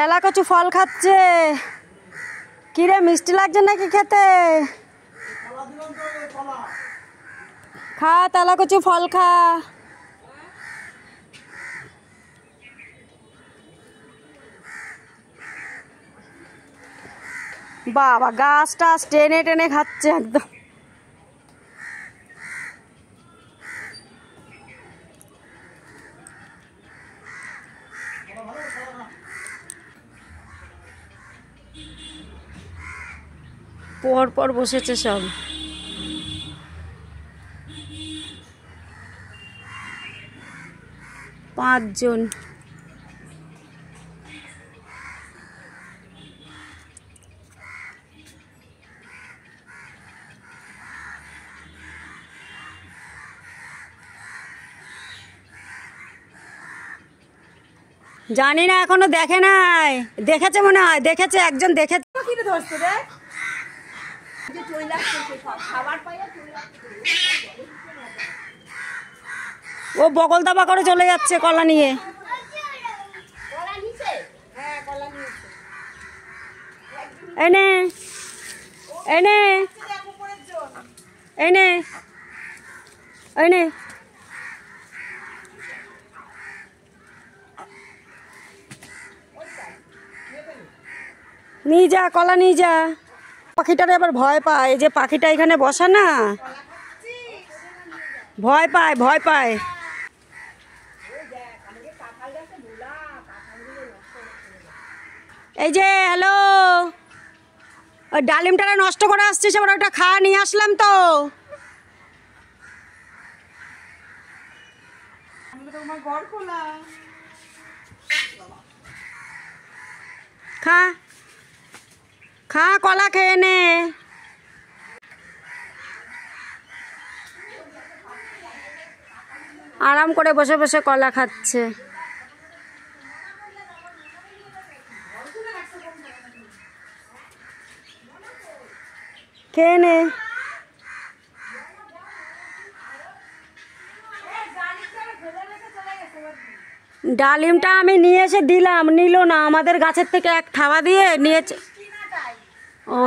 তেলা কচু ফল খাচ্ছে। কিরে মিষ্টি লাগছে নাকি খেতে? খা তেলা কচু ফল খা। বাবা গাছটা টেনে টেনে খাচ্ছে একদম। পর পর বসেছে সব। পাঁচজন। জানি না এখনো দেখে নাই, দেখেছে মনে হয়, দেখেছে একজন দেখেছে। ও বগল দাবা করে চলে যাচ্ছে কলা নিয়ে। এনে এনে এনে এনে নিয়ে যা, কলা নিয়ে যা। পাখিটার আবার ভয় পায়, যে পাখিটা এখানে বসা না, ভয় পায় ভয় পায়। এই যে হ্যালো, ওই ডালিমটা নষ্ট করে আসছিস, আবার ওটা খাওয়া নিয়ে আসলাম তো। খা খা, কলা খেয়ে নে। আরাম করে বসে বসে কলা খাচ্ছে। খেয়ে নে। ডালিমটা আমি নিয়ে এসে দিলাম, নিল না, আমাদের গাছের থেকে এক থাবা দিয়ে নিয়েছে। ও